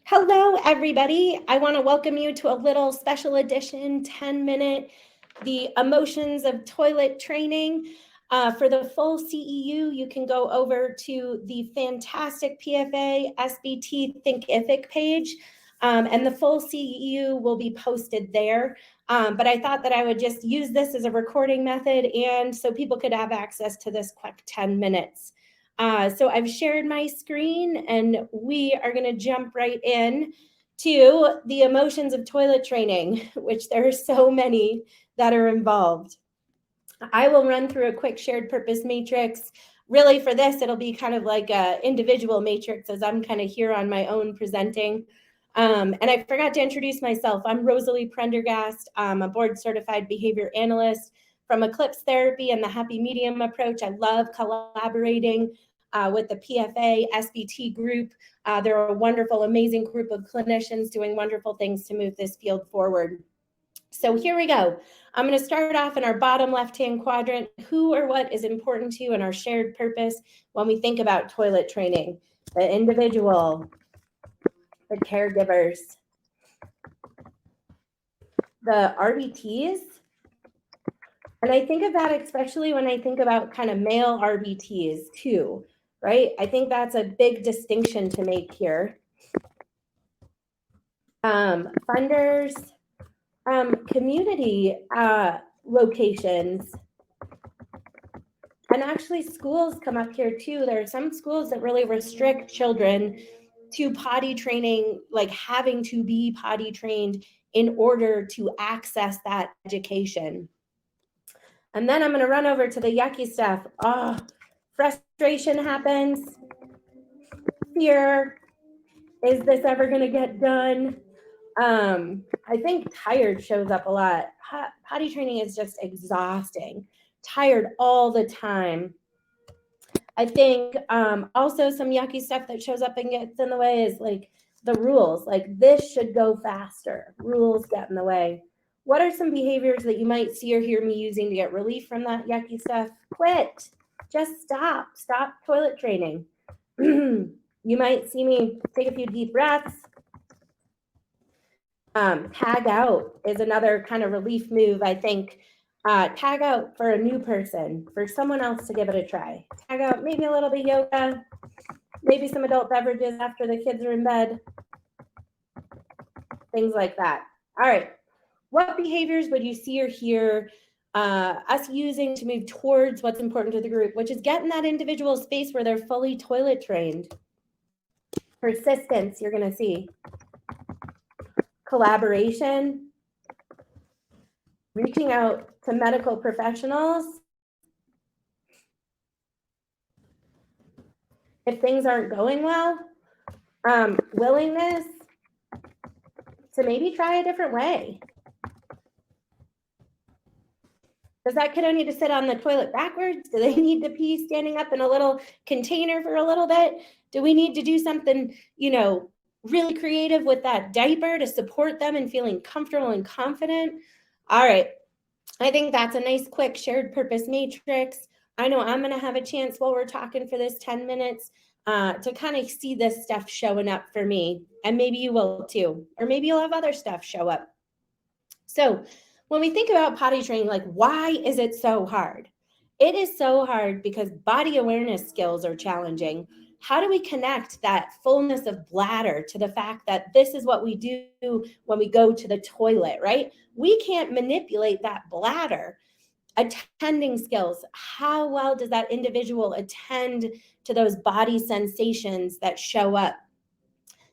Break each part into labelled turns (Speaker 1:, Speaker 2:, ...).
Speaker 1: Hello, everybody. I want to welcome you to a little special edition 10-minute, the emotions of toilet training. For the full CEU, you can go over to the fantastic PFA SBT Thinkific page, and the full CEU will be posted there. But I thought that I would just use this as a recording method, and so people could have access to this quick 10 minutes. So I've shared my screen and we are going to jump right in to the emotions of toilet training, which there are so many that are involved. I will run through a quick shared purpose matrix. Really for this, it'll be kind of like an individual matrix as I'm kind of here on my own presenting. And I forgot to introduce myself. I'm Rosalie Prendergast. I'm a board certified behavior analyst from Eclipse Therapy and the Happy Medium approach. I love collaborating with the PFA SBT group. They're a wonderful, amazing group of clinicians doing wonderful things to move this field forward. So here we go. I'm going to start off in our bottom left-hand quadrant. Who or what is important to you in our shared purpose when we think about toilet training? The individual, the caregivers, the RBTs. And I think of that especially when I think about kind of male RBTs too, right? I think that's a big distinction to make here. Funders, community locations, and actually schools come up here too. There are some schools that really restrict children to potty training, like having to be potty trained in order to access that education. And then I'm going to run over to the yucky stuff. Oh, frustration happens. Fear. Is this ever going to get done? I think tired shows up a lot. Potty training is just exhausting. Tired all the time. I think also some yucky stuff that shows up and gets in the way is like the rules. Like this should go faster. Rules get in the way. What are some behaviors that you might see or hear me using to get relief from that yucky stuff? Quit. Just stop. Stop toilet training. You might see me take a few deep breaths. Tag out is another kind of relief move, I think. Tag out for a new person, for someone else to give it a try. Tag out maybe a little bit of yoga, maybe some adult beverages after the kids are in bed, things like that. All right. What behaviors would you see or hear us using to move towards what's important to the group, which is getting that individual space where they're fully toilet trained? Persistence, you're going to see. Collaboration, reaching out to medical professionals. If things aren't going well, willingness to maybe try a different way. Does that kiddo need to sit on the toilet backwards? Do they need to pee standing up in a little container for a little bit? Do we need to do something, really creative with that diaper to support them in feeling comfortable and confident? All right. I think that's a nice, quick shared purpose matrix. I know I'm going to have a chance while we're talking for this 10 minutes to kind of see this stuff showing up for me. And maybe you will too. Or maybe you'll have other stuff show up. So when we think about potty training, like, why is it so hard? It is so hard because body awareness skills are challenging. How do we connect that fullness of bladder to the fact that this is what we do when we go to the toilet, right? We can't manipulate that bladder. Attending skills. How well does that individual attend to those body sensations that show up?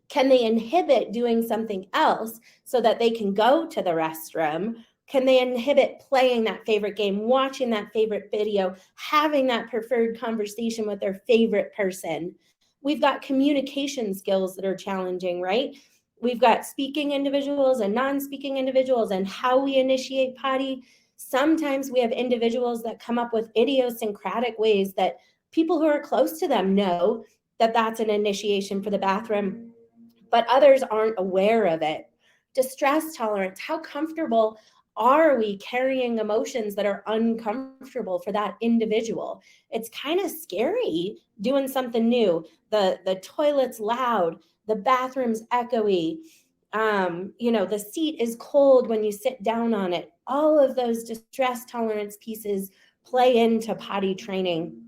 Speaker 1: Can they inhibit doing something else so that they can go to the restroom? Can they inhibit playing that favorite game, watching that favorite video, having that preferred conversation with their favorite person? We've got communication skills that are challenging, right? We've got speaking individuals and non-speaking individuals and how we initiate potty. Sometimes we have individuals that come up with idiosyncratic ways that people who are close to them know that that's an initiation for the bathroom, but others aren't aware of it. Distress tolerance. How comfortable are we carrying emotions that are uncomfortable for that individual? It's kind of scary doing something new. The toilet's loud. the bathroom's echoey, the seat is cold when you sit down on it. All of those distress tolerance pieces play into potty training.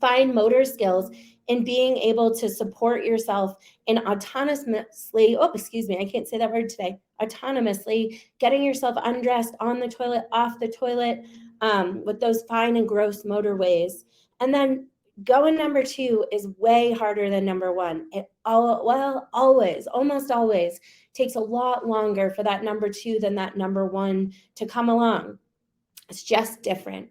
Speaker 1: Fine motor skills in being able to support yourself in autonomously, I can't say that word today, autonomously getting yourself undressed, on the toilet, off the toilet, with those fine and gross motor ways. And then going number 2 is way harder than number 1. It almost always takes a lot longer for that number 2 than that number 1 to come along. It's just different.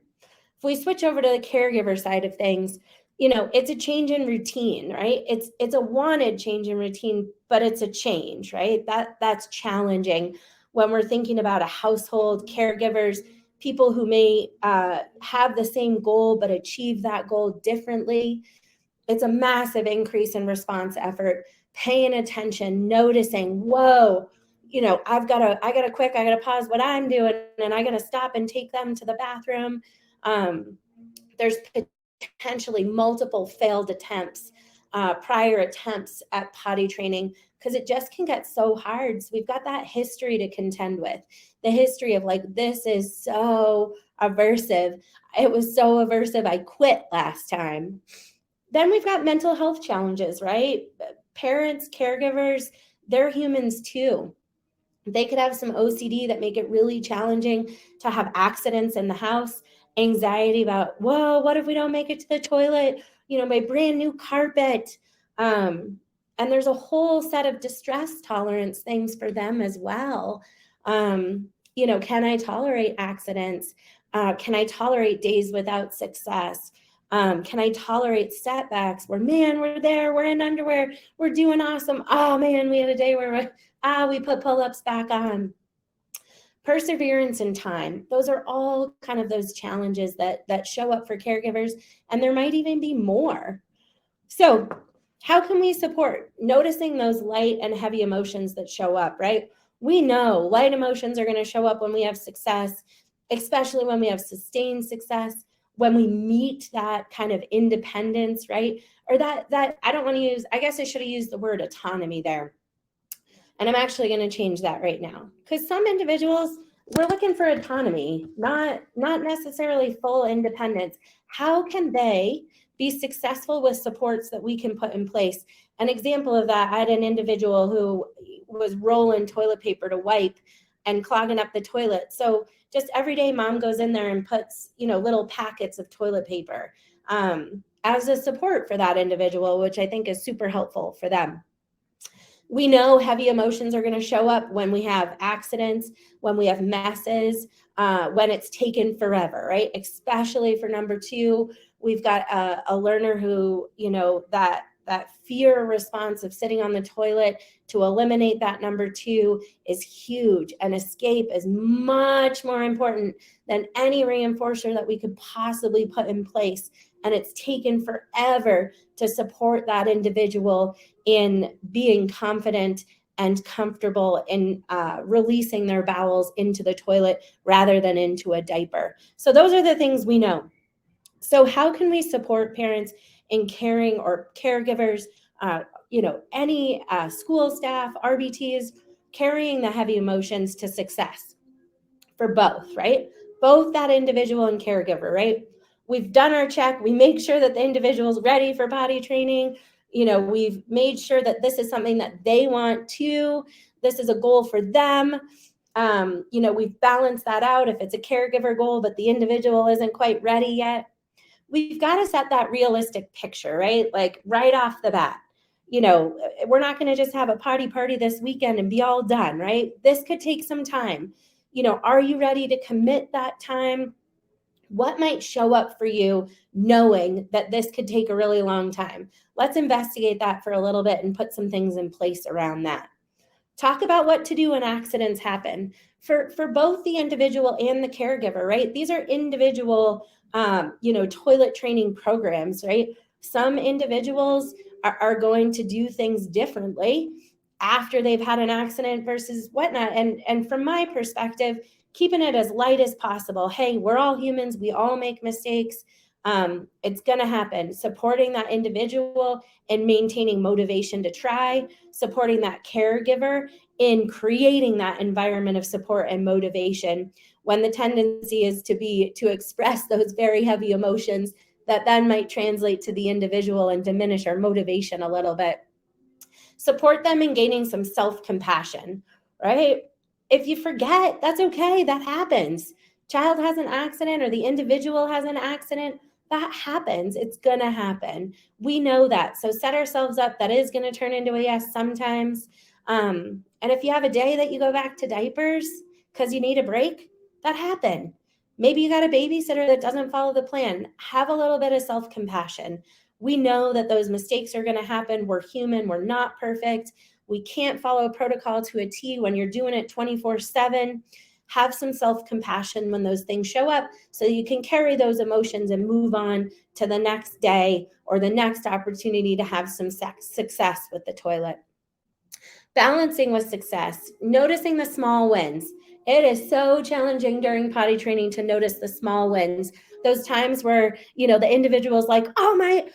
Speaker 1: If we switch over to the caregiver side of things, it's a change in routine, right? It's a wanted change in routine, but it's a change, right? That's challenging when we're thinking about a household, caregivers, people who may have the same goal but achieve that goal differently. It's a massive increase in response effort, paying attention, noticing, whoa, I gotta pause what I'm doing, and I gotta stop and take them to the bathroom. There's potentially multiple failed attempts, prior attempts at potty training, because it just can get so hard. So we've got that history to contend with, the history of this is so aversive. It was so aversive, I quit last time. Then we've got mental health challenges, right? Parents, caregivers, they're humans too. They could have some OCD that make it really challenging to have accidents in the house, anxiety about, whoa, what if we don't make it to the toilet? My brand new carpet. And there's a whole set of distress tolerance things for them as well. Can I tolerate accidents? Can I tolerate days without success? Can I tolerate setbacks where, man, we're there, we're in underwear, we're doing awesome. Oh man, we had a day where we put pull-ups back on. Perseverance and time. Those are all kind of those challenges that show up for caregivers, and there might even be more. So how can we support noticing those light and heavy emotions that show up, right? We know light emotions are going to show up when we have success, especially when we have sustained success, when we meet that kind of independence, right? Or that I don't want to use, I guess I should have used the word autonomy there. And I'm actually going to change that right now, because some individuals, we're looking for autonomy, not necessarily full independence. How can they be successful with supports that we can put in place? An example of that, I had an individual who was rolling toilet paper to wipe and clogging up the toilet. So just every day, mom goes in there and puts, little packets of toilet paper as a support for that individual, which I think is super helpful for them. We know heavy emotions are going to show up when we have accidents, when we have messes, when it's taken forever, right? Especially for number 2, we've got a learner who, that fear response of sitting on the toilet, to eliminate that number 2 is huge. And escape is much more important than any reinforcer that we could possibly put in place. And it's taken forever to support that individual in being confident and comfortable in releasing their bowels into the toilet rather than into a diaper. So those are the things we know. So how can we support parents in caring, or caregivers, any school staff, RBTs, carrying the heavy emotions to success for both, right? Both that individual and caregiver, right? We've done our check. We make sure that the individual's ready for potty training. We've made sure that this is something that they want to. This is a goal for them. We've balanced that out if it's a caregiver goal, but the individual isn't quite ready yet. We've got to set that realistic picture, right? Like right off the bat. We're not going to just have a party this weekend and be all done, right? This could take some time. Are you ready to commit that time? What might show up for you knowing that this could take a really long time? Let's investigate that for a little bit and put some things in place around that. Talk about what to do when accidents happen for both the individual and the caregiver, right? These are individual, toilet training programs, right? Some individuals are going to do things differently after they've had an accident versus whatnot. And from my perspective, keeping it as light as possible. Hey, we're all humans. We all make mistakes. It's going to happen. Supporting that individual and maintaining motivation to try, supporting that caregiver in creating that environment of support and motivation when the tendency is to express those very heavy emotions that then might translate to the individual and diminish our motivation a little bit. Support them in gaining some self-compassion, right? If you forget, that's okay. That happens. Child has an accident or the individual has an accident. That happens. It's going to happen. We know that. So set ourselves up. That is going to turn into a yes sometimes. And if you have a day that you go back to diapers because you need a break, that happened. Maybe you got a babysitter that doesn't follow the plan. Have a little bit of self-compassion. We know that those mistakes are going to happen. We're human. We're not perfect. We can't follow a protocol to a T when you're doing it 24/7. Have some self-compassion when those things show up so you can carry those emotions and move on to the next day or the next opportunity to have some success with the toilet. Balancing with success, noticing the small wins. It is so challenging during potty training to notice the small wins. Those times where, the individual's like, I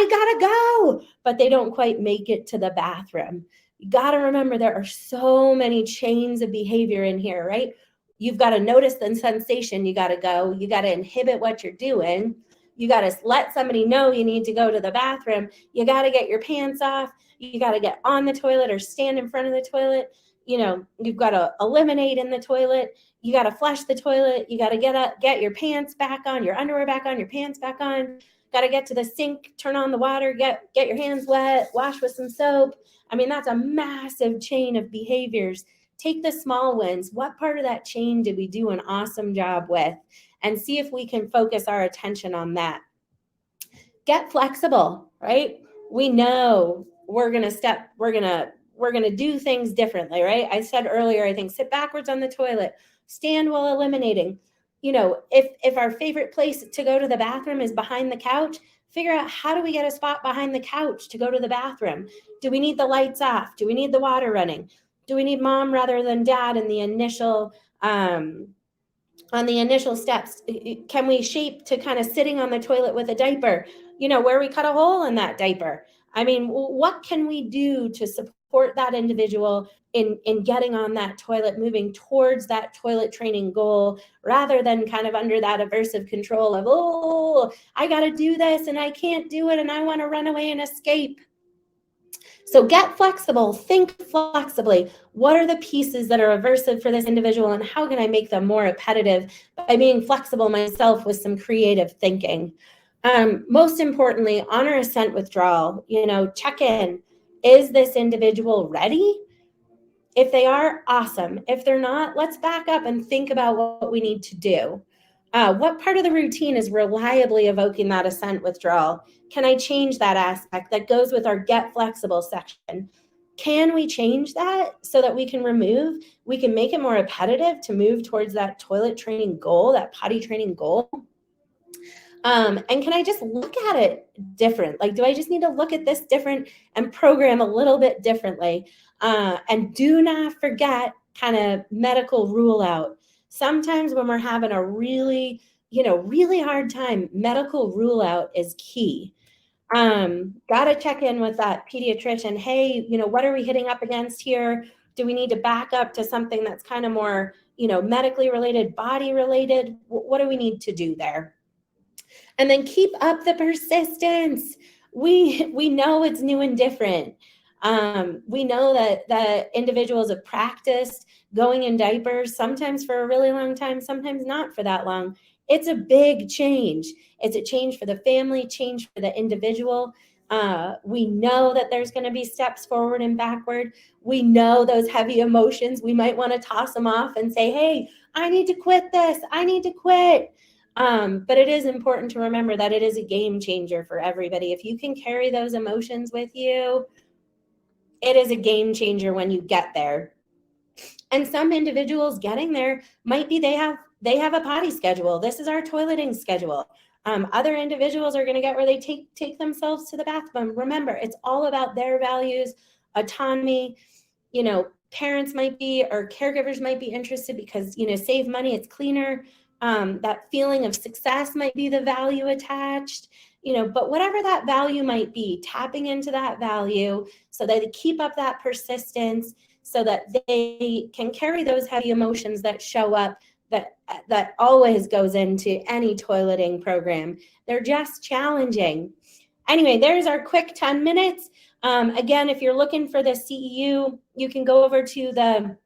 Speaker 1: gotta go, but they don't quite make it to the bathroom. You gotta remember there are so many chains of behavior in here, right? You've got to notice the sensation, you gotta go. You gotta inhibit what you're doing. You gotta let somebody know you need to go to the bathroom. You gotta get your pants off. You got to get on the toilet or stand in front of the toilet. You've got to eliminate in the toilet. You got to flush the toilet. You got to get up, get your pants back on, your underwear back on, your pants back on. Got to get to the sink, turn on the water, get your hands wet, wash with some soap. I mean, that's a massive chain of behaviors. Take the small wins. What part of that chain did we do an awesome job with? And see if we can focus our attention on that. Get flexible, right? We know we're going to do things differently, right? I said earlier, I think sit backwards on the toilet, stand while eliminating. If our favorite place to go to the bathroom is behind the couch, figure out how do we get a spot behind the couch to go to the bathroom? Do we need the lights off? Do we need the water running? Do we need mom rather than dad in the initial on the initial steps? Can we shape to kind of sitting on the toilet with a diaper, where we cut a hole in that diaper? I mean, what can we do to support that individual in getting on that toilet, moving towards that toilet training goal, rather than kind of under that aversive control of, I got to do this and I can't do it and I want to run away and escape. So get flexible, think flexibly. What are the pieces that are aversive for this individual and how can I make them more appetitive by being flexible myself with some creative thinking? Most importantly, honor assent withdrawal. Check in. Is this individual ready? If they are, awesome. If they're not, let's back up and think about what we need to do. What part of the routine is reliably evoking that assent withdrawal? Can I change that aspect that goes with our get flexible section? Can we change that so that we can make it more repetitive to move towards that toilet training goal, that potty training goal? And can I just look at it different? Like, do I just need to look at this different and program a little bit differently? And do not forget kind of medical rule out. Sometimes when we're having a really hard time, medical rule out is key. Got to check in with that pediatrician. Hey, what are we hitting up against here? Do we need to back up to something that's kind of more, medically related, body related? What do we need to do there? And then keep up the persistence. We know it's new and different. We know that individuals have practiced going in diapers, sometimes for a really long time, sometimes not for that long. It's a big change. It's a change for the family, change for the individual. We know that there's going to be steps forward and backward. We know those heavy emotions. We might want to toss them off and say, hey, I need to quit this. I need to quit. But it is important to remember that it is a game changer for everybody. If you can carry those emotions with you, it is a game changer when you get there. And some individuals getting there might be they have a potty schedule. This is our toileting schedule. Other individuals are going to get where they take themselves to the bathroom. Remember, it's all about their values, autonomy. Parents might be, or caregivers might be interested because, save money, it's cleaner. That feeling of success might be the value attached, but whatever that value might be, tapping into that value so that they keep up that persistence, so that they can carry those heavy emotions that show up, that always goes into any toileting program. They're just challenging. Anyway, there's our quick 10 minutes. Again, if you're looking for the CEU, you can go over to the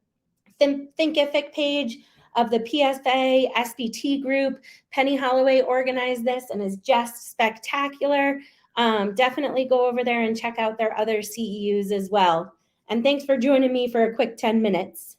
Speaker 1: Thinkific page of the PSA SBT group. Penny Holloway organized this and is just spectacular. Definitely go over there and check out their other CEUs as well. And thanks for joining me for a quick 10 minutes.